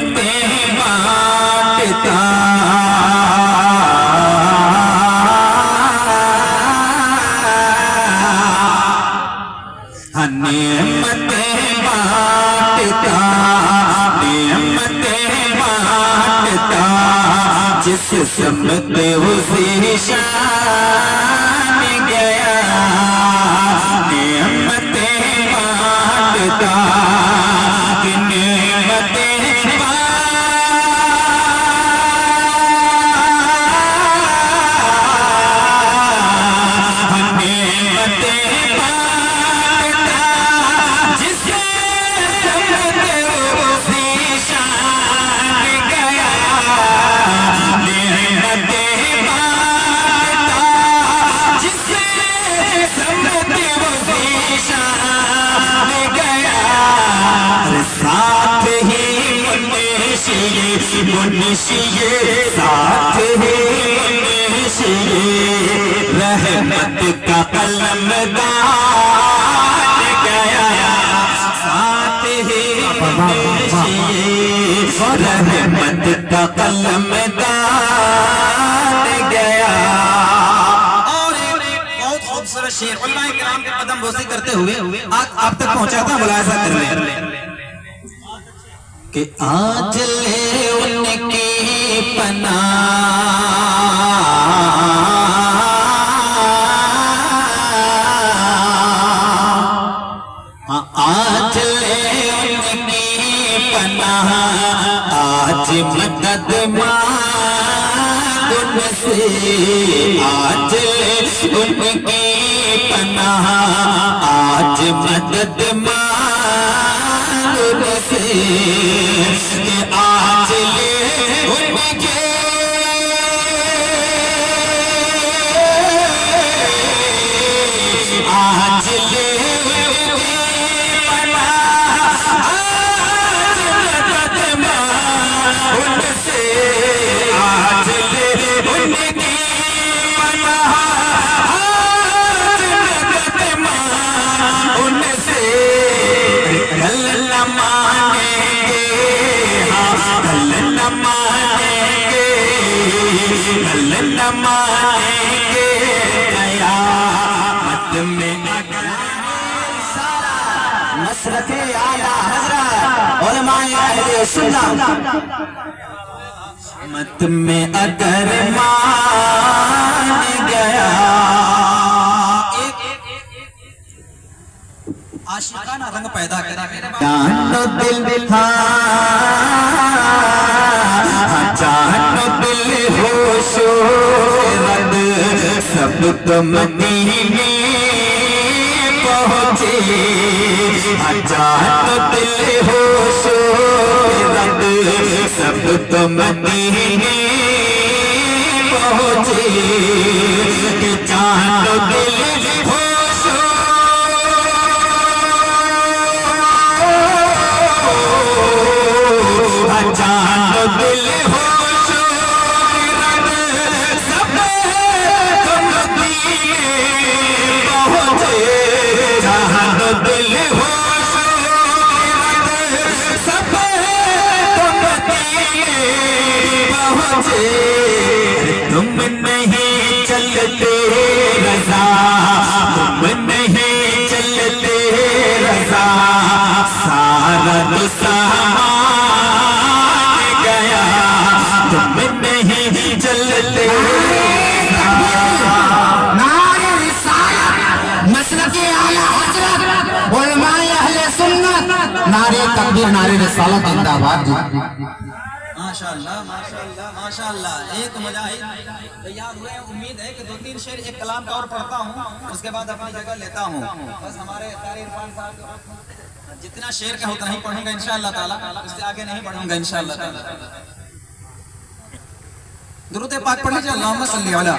नेमतें बांटता नेमतें बांटता नेमतें बांटता जिस समत उसी शान गया नेमतें बांटता मुनशिये साथ ही मुनशिये रहमत का कलमदान गया साथ ही मुनशिये रहमत का कलमदान गया। और बहुत खूबसूरत शेर उलमाए किराम के कदम बोसी करते हुए आप तक पहुंचा था, मुलाहिजा कर ले कि आज ले उनकी पनाह आज ले उनकी पनाह आज मदद मांग उनसे आज ले उनकी पनाह आज मदद मांग उनसे आज ले उनके आज ले उनसे आज ले उनकी उनसे कल न मानेंगे कल न मानेंगे कल न मानेंगे कयामत में मसरक़े आला हज़रत उलमाए अहले सुन्नत मत में अगर मान गया आशिकाना रंग पैदा करेगा जानो दिल था जानो दिल होशो रद सब तो मदीने पहुंचे जानो दिल होशो रद सब तो मदीने पहुंचे जानो दिल जानो दिल होश रद सब तो मदीने पहुंचे जानो दिल होश रद सब तो मदीने पहुंचे तुम नहीं चलते रज़ा तुम नहीं चलते रज़ा सारा सामान तुम नहीं चलते नारे रिसालत मसलके आला हज़रत उलमाए अहले सुन्नत नारे तकबीर नारे रिसालत जिंदाबाद। माशाअल्लाह माशाअल्लाह माशाअल्लाह। एक मुजाहिद तैयार हुए, उम्मीद है कि 2-3 शेर एक कलाम का और पढ़ता हूँ, उसके बाद अपनी जगह लेता हूँ। बस हमारे कारी इरफान साहब जितना शेर का उतना ही पढ़ूंगा इंशाअल्लाह ताला, उससे आगे नहीं पढ़ूंगा इंशाअल्लाह ताला। दुरूद पाक पढ़ लीजिए, अल्लाहुम्मा सल्ली अला